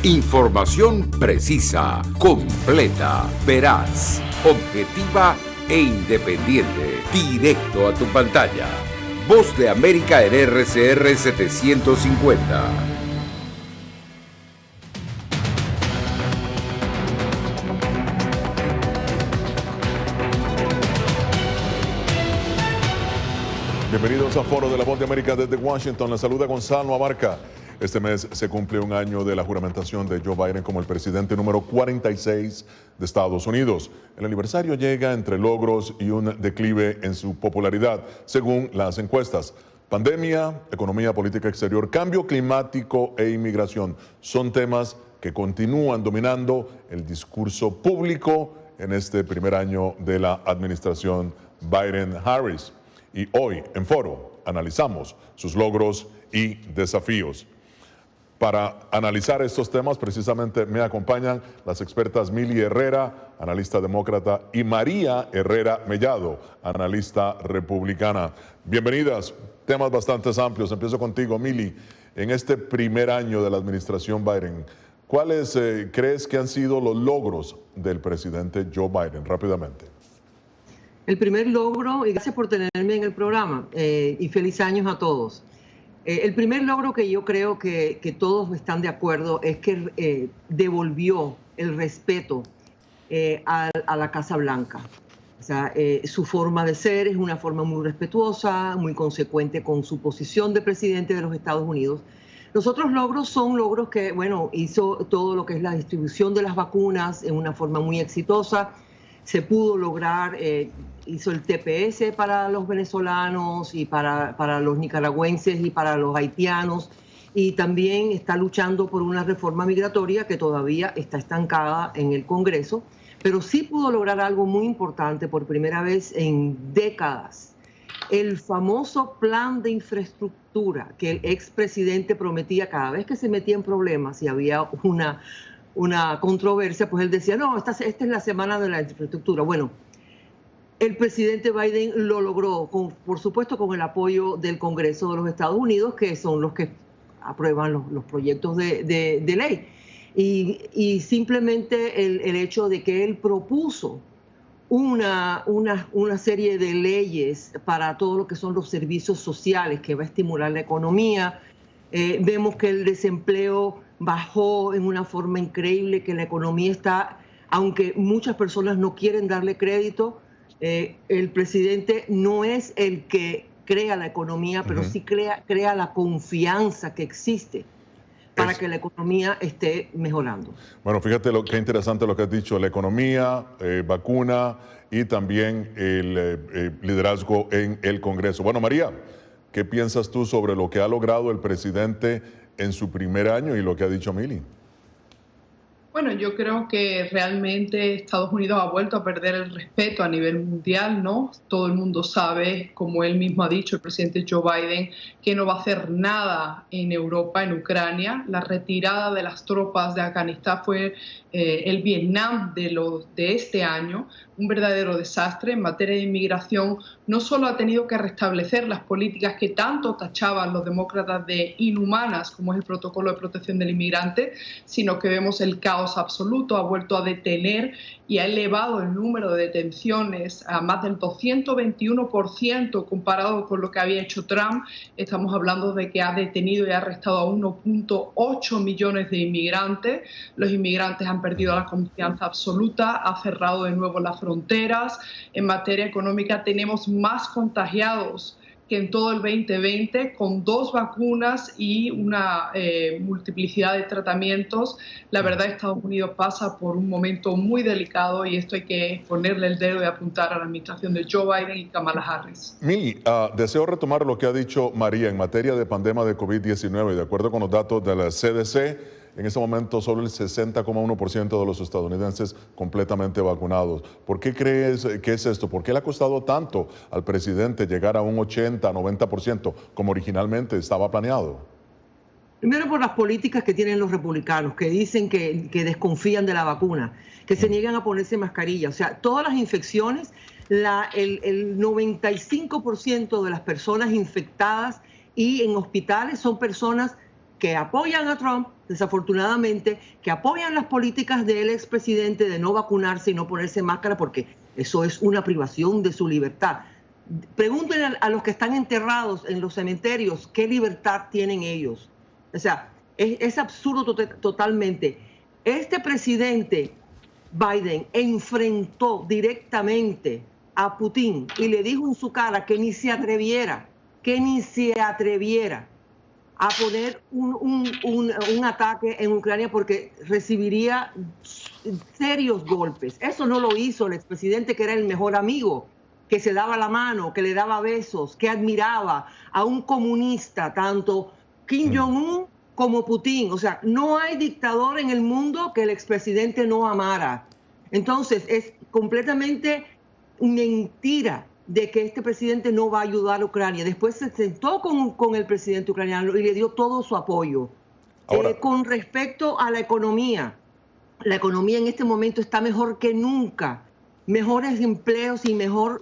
Información precisa, completa, veraz, objetiva e independiente. Directo a tu pantalla. Voz de América en RCR 750. Bienvenidos a Foro de la Voz de América desde Washington. Les saluda Gonzalo Abarca. Este mes se cumple un año de la juramentación de Joe Biden como el presidente número 46 de Estados Unidos. El aniversario llega entre logros y un declive en su popularidad, según las encuestas. Pandemia, economía, política exterior, cambio climático e inmigración son temas que continúan dominando el discurso público en este primer año de la administración Biden-Harris. Y hoy, en Foro, analizamos sus logros y desafíos. Para analizar estos temas, precisamente me acompañan las expertas Mili Herrera, analista demócrata, y María Herrera Mellado, analista republicana. Bienvenidas, temas bastante amplios. Empiezo contigo, Mili. En este primer año de la administración Biden, ¿cuáles crees que han sido los logros del presidente Joe Biden? Rápidamente. El primer logro, y gracias por tenerme en el programa, y feliz años a todos. El primer logro que yo creo que todos están de acuerdo es que devolvió el respeto a la Casa Blanca. O sea, su forma de ser es una forma muy respetuosa, muy consecuente con su posición de presidente de los Estados Unidos. Los otros logros son logros que, bueno, hizo todo lo que es la distribución de las vacunas en una forma muy exitosa. Se pudo lograr, hizo el TPS para los venezolanos y para los nicaragüenses y para los haitianos, y también está luchando por una reforma migratoria que todavía está estancada en el Congreso, pero sí pudo lograr algo muy importante por primera vez en décadas. El famoso plan de infraestructura que el expresidente prometía cada vez que se metía en problemas y había una controversia, pues él decía, no, esta es la semana de la infraestructura. Bueno, el presidente Biden lo logró, por supuesto, con el apoyo del Congreso de los Estados Unidos, que son los que aprueban los proyectos de ley. Y simplemente el hecho de que él propuso una serie de leyes para todo lo que son los servicios sociales, que va a estimular la economía. Vemos que el desempleo bajó en una forma increíble, que la economía está, aunque muchas personas no quieren darle crédito, el presidente no es el que crea la economía, pero sí crea la confianza que existe para que la economía esté mejorando. Bueno, fíjate qué interesante lo que has dicho, la economía, vacuna y también el liderazgo en el Congreso. Bueno, María, ¿qué piensas tú sobre lo que ha logrado el presidente en su primer año y lo que ha dicho Mili? Bueno, yo creo que realmente Estados Unidos ha vuelto a perder el respeto a nivel mundial, ¿no? Todo el mundo sabe, como él mismo ha dicho, el presidente Joe Biden, que no va a hacer nada en Europa, en Ucrania. La retirada de las tropas de Afganistán fue el Vietnam de este año, un verdadero desastre en materia de inmigración. No solo ha tenido que restablecer las políticas que tanto tachaban los demócratas de inhumanas, como es el protocolo de protección del inmigrante, sino que vemos el caos absoluto, ha vuelto a detener y ha elevado el número de detenciones a más del 221% comparado con lo que había hecho Trump. Estamos hablando de que ha detenido y ha arrestado a 1.8 millones de inmigrantes. Los inmigrantes han perdido la confianza absoluta, ha cerrado de nuevo las fronteras. En materia económica tenemos más contagiados que en todo el 2020, con 2 vacunas y una multiplicidad de tratamientos. La verdad, Estados Unidos pasa por un momento muy delicado y esto hay que ponerle el dedo y apuntar a la administración de Joe Biden y Kamala Harris. Mili, deseo retomar lo que ha dicho María en materia de pandemia de COVID-19. De acuerdo con los datos de la CDC, en este momento solo el 60,1% de los estadounidenses completamente vacunados. ¿Por qué crees que es esto? ¿Por qué le ha costado tanto al presidente llegar a un 80, 90% como originalmente estaba planeado? Primero por las políticas que tienen los republicanos, que dicen que desconfían de la vacuna, que se niegan a ponerse mascarilla. O sea, todas las infecciones, el 95% de las personas infectadas y en hospitales son personas que apoyan a Trump, desafortunadamente, que apoyan las políticas del expresidente de no vacunarse y no ponerse máscara, porque eso es una privación de su libertad. Pregúntenle a los que están enterrados en los cementerios qué libertad tienen ellos. O sea, es absurdo totalmente. Este presidente Biden enfrentó directamente a Putin y le dijo en su cara que ni se atreviera a poner un ataque en Ucrania porque recibiría serios golpes. Eso no lo hizo el expresidente, que era el mejor amigo, que se daba la mano, que le daba besos, que admiraba a un comunista, tanto Kim Jong-un como Putin. O sea, no hay dictador en el mundo que el expresidente no amara. Entonces, es completamente mentira de que este presidente no va a ayudar a Ucrania. Después se sentó con el presidente ucraniano y le dio todo su apoyo. Con respecto a la economía en este momento está mejor que nunca. Mejores empleos y mejor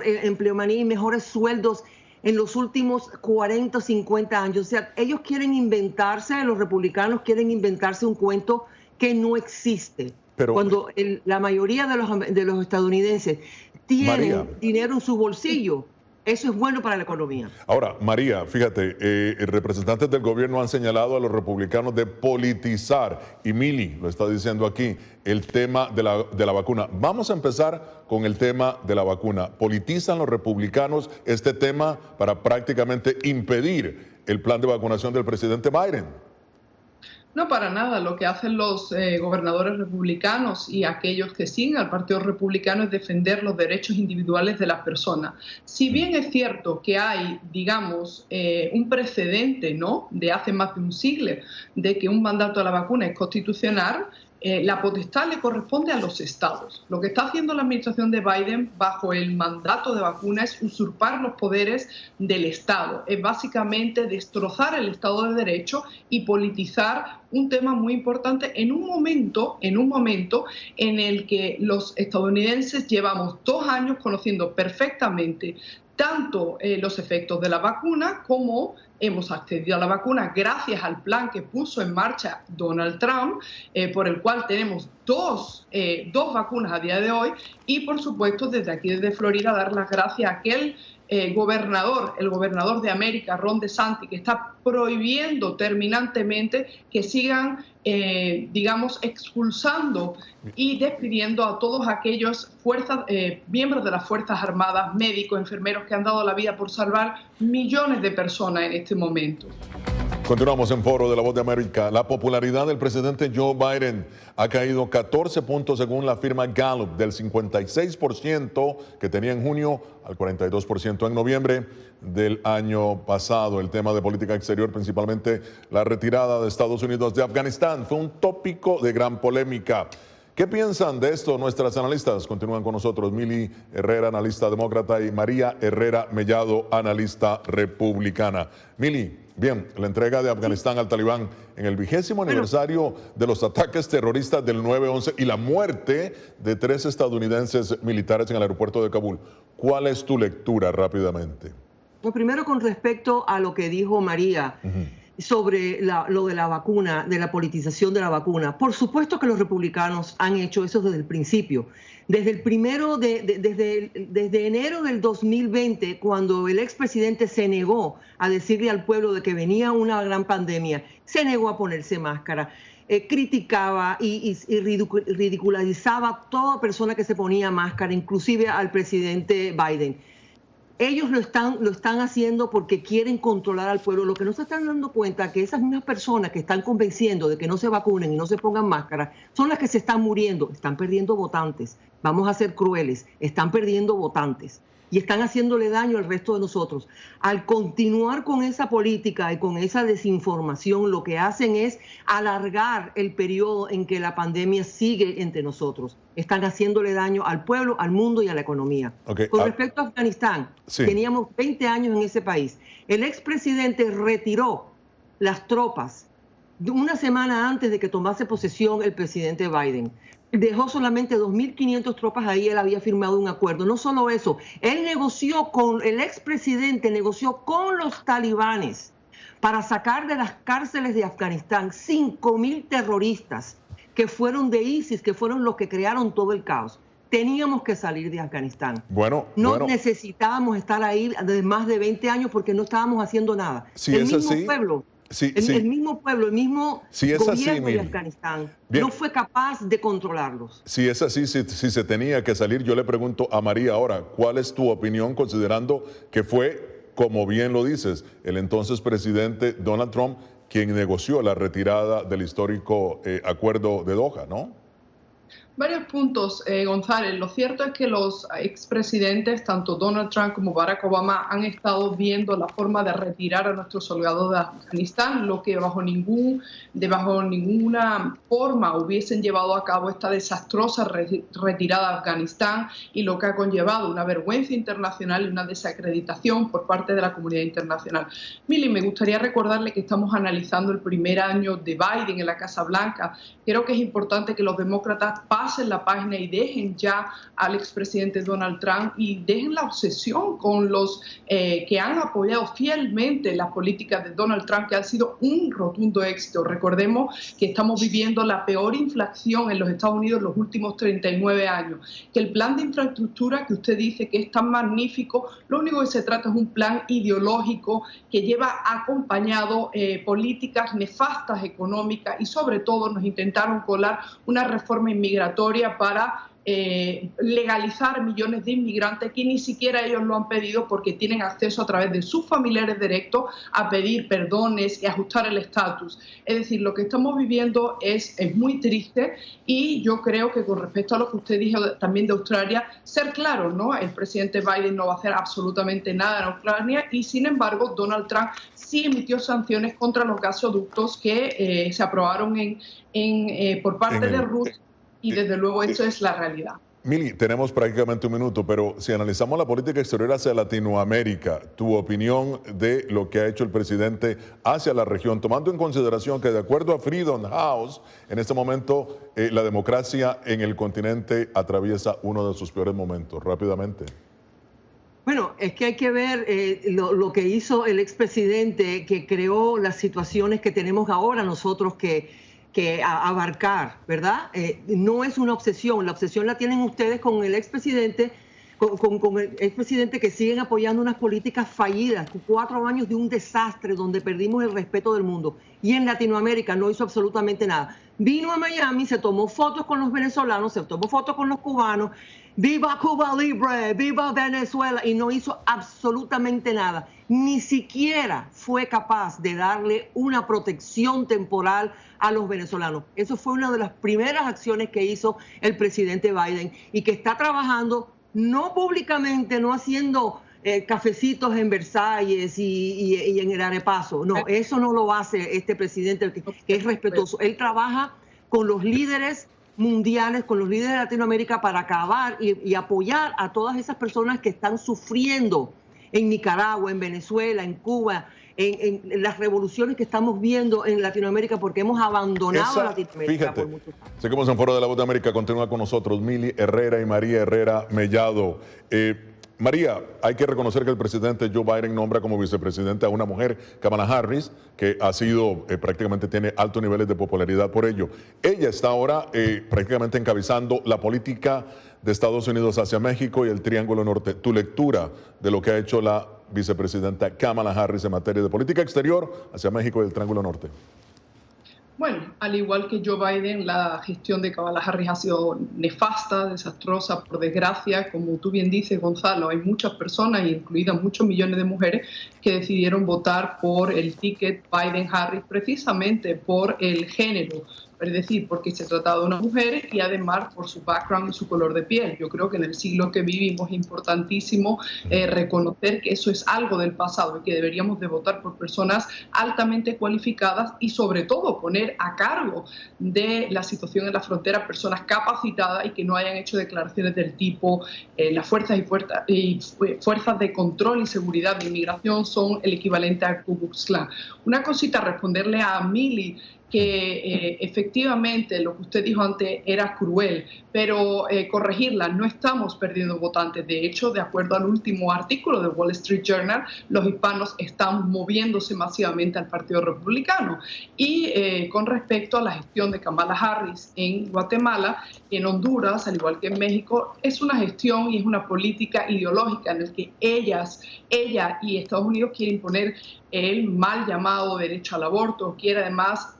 empleomanía y mejores sueldos en los últimos 40 o 50 años. O sea, ellos quieren inventarse, los republicanos quieren inventarse un cuento que no existe. Pero, cuando la mayoría de los estadounidenses tienen dinero en su bolsillo, eso es bueno para la economía. Ahora, María, fíjate, representantes del gobierno han señalado a los republicanos de politizar, y Mili lo está diciendo aquí, el tema de la vacuna. Vamos a empezar con el tema de la vacuna. ¿Politizan los republicanos este tema para prácticamente impedir el plan de vacunación del presidente Biden? No, para nada. Lo que hacen los gobernadores republicanos y aquellos que siguen al Partido Republicano es defender los derechos individuales de las personas. Si bien es cierto que hay, digamos, un precedente, ¿no?, de hace más de un siglo, de que un mandato a la vacuna es constitucional, la potestad le corresponde a los estados. Lo que está haciendo la administración de Biden bajo el mandato de vacuna es usurpar los poderes del Estado. Es básicamente destrozar el Estado de Derecho y politizar un tema muy importante en un momento en el que los estadounidenses llevamos 2 años conociendo perfectamente tanto los efectos de la vacuna como hemos accedido a la vacuna gracias al plan que puso en marcha Donald Trump, por el cual tenemos dos vacunas a día de hoy, y por supuesto desde aquí, desde Florida, dar las gracias a aquel el gobernador de América, Ron DeSantis, que está prohibiendo terminantemente que sigan, digamos, expulsando y despidiendo a todos aquellos miembros de las Fuerzas Armadas, médicos, enfermeros que han dado la vida por salvar millones de personas en este momento. Continuamos en Foro de la Voz de América. La popularidad del presidente Joe Biden ha caído 14 puntos según la firma Gallup, del 56% que tenía en junio al 42% en noviembre del año pasado. El tema de política exterior, principalmente la retirada de Estados Unidos de Afganistán, fue un tópico de gran polémica. ¿Qué piensan de esto nuestras analistas? Continúan con nosotros Mili Herrera, analista demócrata, y María Herrera Mellado, analista republicana. Mili, bien, la entrega de Afganistán al Talibán en el 20º aniversario de los ataques terroristas del 9/11 y la muerte de 3 estadounidenses militares en el aeropuerto de Kabul. ¿Cuál es tu lectura rápidamente? Pues primero, con respecto a lo que dijo María, sobre lo de la vacuna, de la politización de la vacuna. Por supuesto que los republicanos han hecho eso desde el principio. Desde enero del 2020, cuando el expresidente se negó a decirle al pueblo de que venía una gran pandemia, se negó a ponerse máscara, criticaba y ridiculizaba a toda persona que se ponía máscara, inclusive al presidente Biden. Ellos lo están haciendo porque quieren controlar al pueblo. Lo que no se están dando cuenta es que esas mismas personas que están convenciendo de que no se vacunen y no se pongan máscara son las que se están muriendo, están perdiendo votantes. Vamos a ser crueles, están perdiendo votantes y están haciéndole daño al resto de nosotros. Al continuar con esa política y con esa desinformación, lo que hacen es alargar el periodo en que la pandemia sigue entre nosotros. Están haciéndole daño al pueblo, al mundo y a la economía. Con respecto a Afganistán, teníamos 20 años en ese país. El expresidente retiró las tropas una semana antes de que tomase posesión el presidente Biden. Dejó solamente 2.500 tropas ahí. Él había firmado un acuerdo. No solo eso, él negoció con el expresidente, negoció con los talibanes para sacar de las cárceles de Afganistán 5.000 terroristas que fueron de ISIS, que fueron los que crearon todo el caos. Teníamos que salir de Afganistán. No necesitábamos estar ahí de más de 20 años porque no estábamos haciendo nada. Si el mismo pueblo, el mismo gobierno de Afganistán no fue capaz de controlarlos. Si es así, si se tenía que salir, yo le pregunto a María ahora, ¿cuál es tu opinión considerando que fue, como bien lo dices, el entonces presidente Donald Trump quien negoció la retirada del histórico acuerdo de Doha, ¿no? Varios puntos, González. Lo cierto es que los expresidentes, tanto Donald Trump como Barack Obama, han estado viendo la forma de retirar a nuestros soldados de Afganistán, lo que bajo ninguna forma hubiesen llevado a cabo esta desastrosa retirada de Afganistán, y lo que ha conllevado una vergüenza internacional y una desacreditación por parte de la comunidad internacional. Mili, me gustaría recordarle que estamos analizando el primer año de Biden en la Casa Blanca. Creo que es importante que los demócratas pasen la página y dejen ya al expresidente Donald Trump y dejen la obsesión con los que han apoyado fielmente las políticas de Donald Trump, que han sido un rotundo éxito. Recordemos que estamos viviendo la peor inflación en los Estados Unidos en los últimos 39 años. Que el plan de infraestructura que usted dice que es tan magnífico, lo único que se trata es un plan ideológico que lleva acompañado políticas nefastas económicas, y sobre todo nos intentaron colar una reforma inmigratoria para legalizar millones de inmigrantes que ni siquiera ellos lo han pedido, porque tienen acceso a través de sus familiares directos a pedir perdones y ajustar el estatus. Es decir, lo que estamos viviendo es muy triste, y yo creo que con respecto a lo que usted dijo también de Australia, ser claro, ¿no? El presidente Biden no va a hacer absolutamente nada en Ucrania, y sin embargo Donald Trump sí emitió sanciones contra los gasoductos que se aprobaron por parte de Rusia. Y desde luego eso es la realidad. Mili, tenemos prácticamente un minuto, pero si analizamos la política exterior hacia Latinoamérica, tu opinión de lo que ha hecho el presidente hacia la región, tomando en consideración que de acuerdo a Freedom House, en este momento la democracia en el continente atraviesa uno de sus peores momentos. Rápidamente. Bueno, es que hay que ver lo que hizo el expresidente, que creó las situaciones que tenemos ahora nosotros que abarcar, ¿verdad? No es una obsesión, la obsesión la tienen ustedes con el expresidente, con el expresidente, que siguen apoyando unas políticas fallidas, 4 años de un desastre donde perdimos el respeto del mundo, y en Latinoamérica no hizo absolutamente nada. Vino a Miami, se tomó fotos con los venezolanos, se tomó fotos con los cubanos, ¡viva Cuba Libre!, ¡viva Venezuela!, y no hizo absolutamente nada. Ni siquiera fue capaz de darle una protección temporal a los venezolanos. Eso fue una de las primeras acciones que hizo el presidente Biden, y que está trabajando no públicamente, no haciendo cafecitos en Versalles y en el Arepaso. No, eso no lo hace este presidente, que es respetuoso. Él trabaja con los líderes mundiales, con los líderes de Latinoamérica, para acabar y apoyar a todas esas personas que están sufriendo en Nicaragua, en Venezuela, en Cuba, en las revoluciones que estamos viendo en Latinoamérica, porque hemos abandonado Latinoamérica. Fíjate, por mucho tiempo. Seguimos en Foro de la Voz de América. Continúa con nosotros Mili Herrera y María Herrera Mellado. María, hay que reconocer que el presidente Joe Biden nombra como vicepresidente a una mujer, Kamala Harris, que ha sido, prácticamente tiene altos niveles de popularidad por ello. Ella está ahora prácticamente encabezando la política de Estados Unidos hacia México y el Triángulo Norte. Tu lectura de lo que ha hecho la vicepresidenta Kamala Harris en materia de política exterior hacia México y el Triángulo Norte. Bueno, al igual que Joe Biden, la gestión de Kamala Harris ha sido nefasta, desastrosa, por desgracia. Como tú bien dices, Gonzalo, hay muchas personas, incluidas muchos millones de mujeres, que decidieron votar por el ticket Biden-Harris precisamente por el género. Es decir, porque se trataba de una mujer y además por su background y su color de piel. Yo creo que en el siglo que vivimos es importantísimo reconocer que eso es algo del pasado y que deberíamos de votar por personas altamente cualificadas y sobre todo poner a cargo de la situación en la frontera personas capacitadas y que no hayan hecho declaraciones del tipo las fuerzas fuerzas de control y seguridad de inmigración son el equivalente a Ku Klux Klan. Una cosita, responderle a Mili. que efectivamente lo que usted dijo antes era cruel, pero corregirla, no estamos perdiendo votantes. De hecho, de acuerdo al último artículo de Wall Street Journal, los hispanos están moviéndose masivamente al Partido Republicano. Y con respecto a la gestión de Kamala Harris en Guatemala, en Honduras, al igual que en México, es una gestión y es una política ideológica en la que ella y Estados Unidos quieren imponer el mal llamado derecho al aborto, quiere además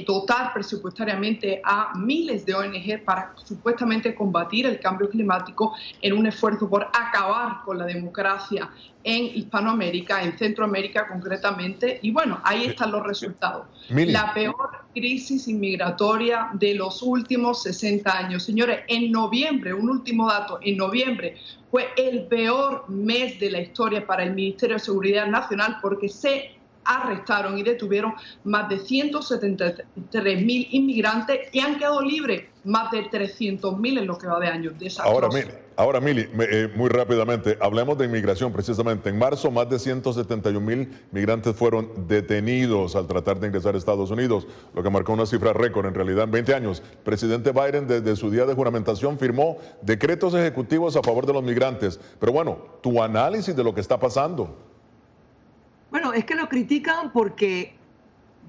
dotar presupuestariamente a miles de ONG para supuestamente combatir el cambio climático en un esfuerzo por acabar con la democracia en Hispanoamérica, en Centroamérica concretamente. Y bueno, ahí están los resultados. La peor crisis inmigratoria de los últimos 60 años. Señores, en noviembre, un último dato, en noviembre fue el peor mes de la historia para el Ministerio de Seguridad Nacional porque se arrestaron y detuvieron más de 173.000 inmigrantes y han quedado libres más de 300.000 en lo que va de años. Ahora, Mili, muy rápidamente, hablemos de inmigración precisamente. En marzo, más de 171.000 migrantes fueron detenidos al tratar de ingresar a Estados Unidos, lo que marcó una cifra récord en realidad en 20 años. El presidente Biden, desde su día de juramentación, firmó decretos ejecutivos a favor de los migrantes. Pero bueno, tu análisis de lo que está pasando. Bueno, es que lo critican porque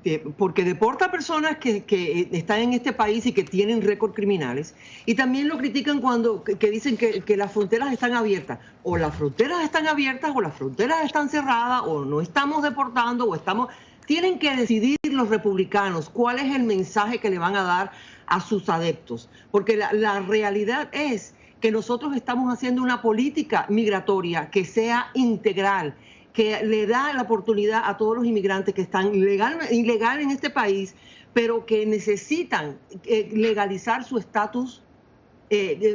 deporta a personas que están en este país y que tienen récord criminales. Y también lo critican cuando dicen que las fronteras están abiertas. O las fronteras están abiertas o las fronteras están cerradas o no estamos deportando o estamos... Tienen que decidir los republicanos cuál es el mensaje que le van a dar a sus adeptos. Porque la realidad es que nosotros estamos haciendo una política migratoria que sea integral, que le da la oportunidad a todos los inmigrantes que están ilegal en este país, pero que necesitan legalizar su estatus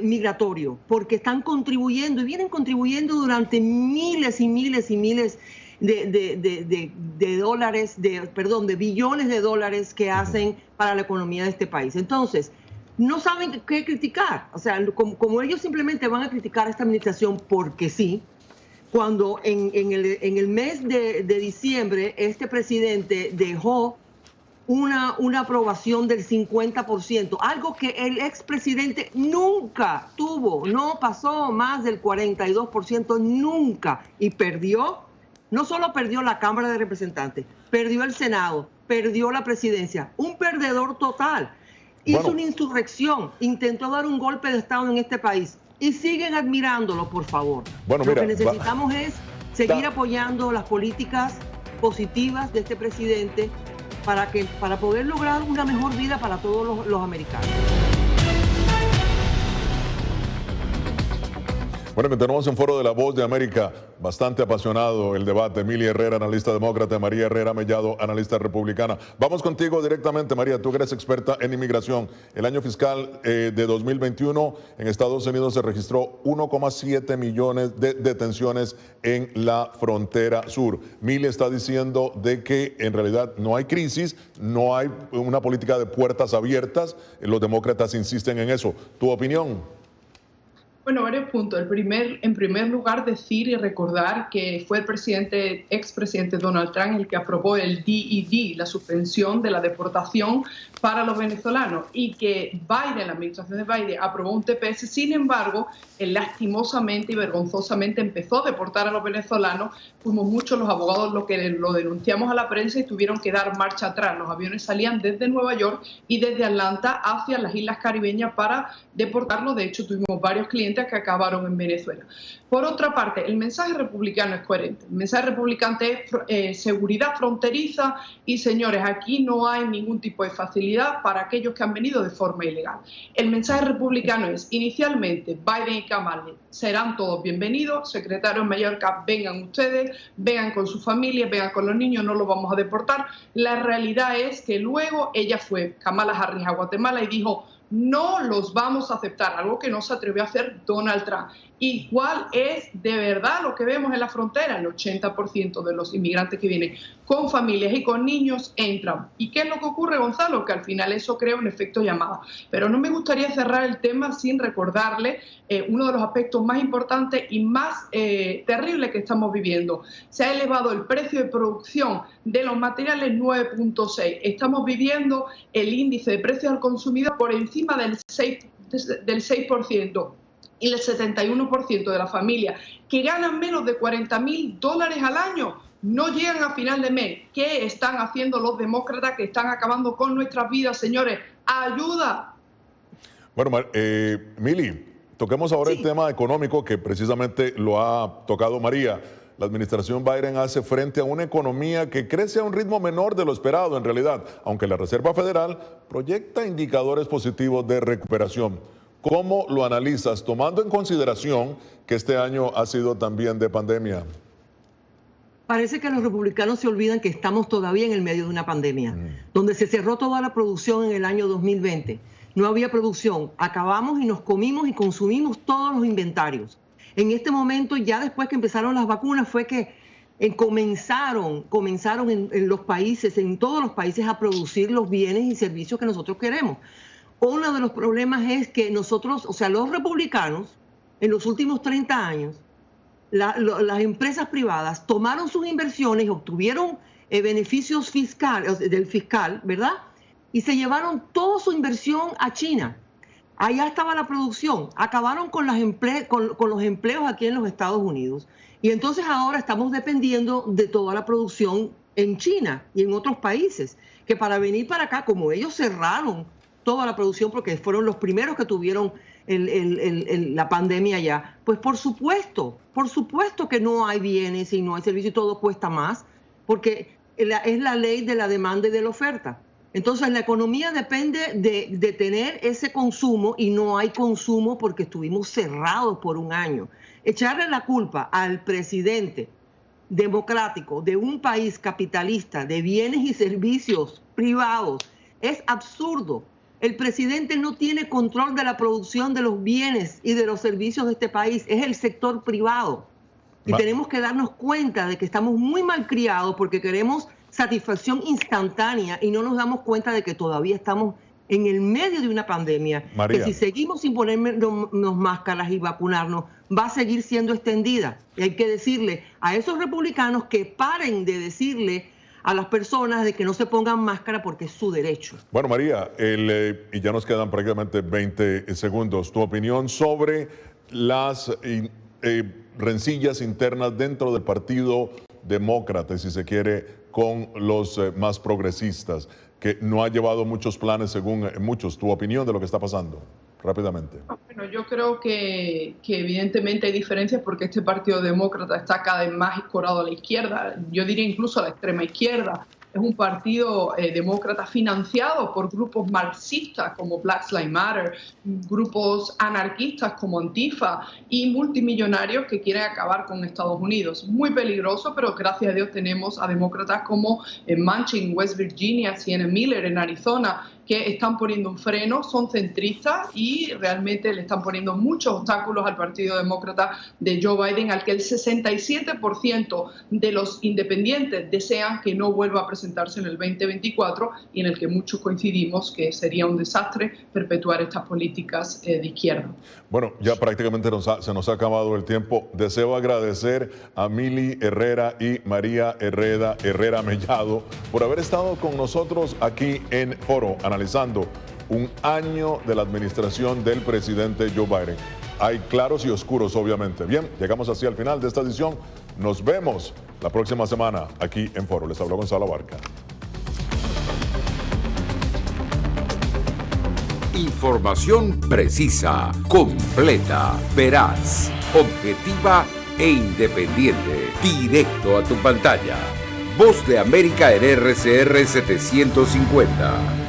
migratorio, porque están contribuyendo y vienen contribuyendo durante miles y miles y miles de dólares, de billones de dólares que hacen para la economía de este país. Entonces, no saben qué criticar. O sea, como ellos simplemente van a criticar a esta administración porque sí, cuando en el mes de diciembre este presidente dejó una aprobación del 50%, algo que el expresidente nunca tuvo, no pasó más del 42%, nunca, y perdió, no solo perdió la Cámara de Representantes, perdió el Senado, perdió la presidencia, un perdedor total. Hizo una insurrección, intentó dar un golpe de Estado en este país. Y siguen admirándolo, por favor. Lo que necesitamos es seguir apoyando las políticas positivas de este presidente para poder lograr una mejor vida para todos los americanos. Bueno, continuamos en Foro de la Voz de América. Bastante apasionado el debate. Emilia Herrera, analista demócrata, María Herrera Mellado, analista republicana. Vamos contigo directamente, María. Tú que eres experta en inmigración. El año fiscal de 2021 en Estados Unidos se registró 1,7 millones de detenciones en la frontera sur. Emilia está diciendo de que en realidad no hay crisis, no hay una política de puertas abiertas. Los demócratas insisten en eso. ¿Tu opinión? Bueno, varios puntos. En primer lugar, decir y recordar que fue el expresidente Donald Trump el que aprobó el DED, la suspensión de la deportación para los venezolanos, y que Biden, la administración de Biden, aprobó un TPS. Sin embargo, él lastimosamente y vergonzosamente empezó a deportar a los venezolanos. Fuimos muchos los abogados los que lo denunciamos a la prensa y tuvieron que dar marcha atrás. Los aviones salían desde Nueva York y desde Atlanta hacia las islas caribeñas para deportarlos. De hecho, tuvimos varios clientes que acabaron en Venezuela. Por otra parte, el mensaje republicano es coherente. El mensaje republicano es seguridad fronteriza y, señores, aquí no hay ningún tipo de facilidad para aquellos que han venido de forma ilegal. El mensaje republicano es, inicialmente, Biden y Kamala serán todos bienvenidos. Secretario Mallorca, vengan ustedes, vengan con su familia, vengan con los niños, no los vamos a deportar. La realidad es que luego Kamala Harris, a Guatemala y dijo: no los vamos a aceptar, algo que no se atrevió a hacer Donald Trump. ¿Y cuál es de verdad lo que vemos en la frontera? El 80% de los inmigrantes que vienen con familias y con niños entran. ¿Y qué es lo que ocurre, Gonzalo? Que al final eso crea un efecto llamada. Pero no me gustaría cerrar el tema sin recordarle uno de los aspectos más importantes y más terribles que estamos viviendo. Se ha elevado el precio de producción de los materiales 9.6. Estamos viviendo el índice de precios al consumidor por encima del 6%. Y el 71% de las familias que ganan menos de $40,000 al año no llegan a final de mes. ¿Qué están haciendo los demócratas que están acabando con nuestras vidas, señores? ¡Ayuda! Bueno, Mili, toquemos ahora el tema económico que precisamente lo ha tocado María. La administración Biden hace frente a una economía que crece a un ritmo menor de lo esperado en realidad, aunque la Reserva Federal proyecta indicadores positivos de recuperación. ¿Cómo lo analizas, tomando en consideración que este año ha sido también de pandemia? Parece que los republicanos se olvidan que estamos todavía en el medio de una pandemia, donde se cerró toda la producción en el año 2020. No había producción, acabamos y nos comimos y consumimos todos los inventarios. En este momento, ya después que empezaron las vacunas, fue que comenzaron en los países, en todos los países, a producir los bienes y servicios que nosotros queremos. Uno de los problemas es que nosotros, o sea, los republicanos, en los últimos 30 años, las empresas privadas tomaron sus inversiones, obtuvieron beneficios fiscales, del fiscal, ¿verdad? Y se llevaron toda su inversión a China. Allá estaba la producción. Acabaron con los empleos aquí en los Estados Unidos. Y entonces ahora estamos dependiendo de toda la producción en China y en otros países, que para venir para acá, como ellos cerraron toda la producción porque fueron los primeros que tuvieron la pandemia allá, pues por supuesto que no hay bienes y no hay servicios y todo cuesta más, porque es la ley de la demanda y de la oferta. Entonces la economía depende de tener ese consumo y no hay consumo porque estuvimos cerrados por un año. Echarle la culpa al presidente democrático de un país capitalista de bienes y servicios privados es absurdo. El presidente no tiene control de la producción de los bienes y de los servicios de este país, es el sector privado. Y tenemos que darnos cuenta de que estamos muy mal criados porque queremos satisfacción instantánea y no nos damos cuenta de que todavía estamos en el medio de una pandemia, María, que si seguimos sin ponernos máscaras y vacunarnos, va a seguir siendo extendida. Y hay que decirle a esos republicanos que paren de decirle a las personas de que no se pongan máscara porque es su derecho. Bueno, María, y ya nos quedan prácticamente 20 segundos. Tu opinión sobre las rencillas internas dentro del Partido Demócrata, si se quiere, con los más progresistas, que no ha llevado muchos planes según muchos. Tu opinión de lo que está pasando, rápidamente. Bueno, yo creo que evidentemente hay diferencias porque este Partido Demócrata está cada vez más escorado a la izquierda, yo diría incluso a la extrema izquierda. Es un partido demócrata financiado por grupos marxistas como Black Lives Matter, grupos anarquistas como Antifa y multimillonarios que quieren acabar con Estados Unidos. Muy peligroso, pero gracias a Dios tenemos a demócratas como Manchin en West Virginia, Sienna Miller en Arizona, que están poniendo un freno, son centristas y realmente le están poniendo muchos obstáculos al Partido Demócrata de Joe Biden, al que el 67% de los independientes desean que no vuelva a presentarse en el 2024 y en el que muchos coincidimos que sería un desastre perpetuar estas políticas de izquierda. Bueno, ya prácticamente se nos ha acabado el tiempo. Deseo agradecer a Mili Herrera y María Herrera Mellado por haber estado con nosotros aquí en Foro, analizando un año de la administración del presidente Joe Biden. Hay claros y oscuros, obviamente. Bien, llegamos así al final de esta edición. Nos vemos la próxima semana aquí en Foro. Les habló Gonzalo Abarca. Información precisa, completa, veraz, objetiva e independiente. Directo a tu pantalla. Voz de América en RCR 750.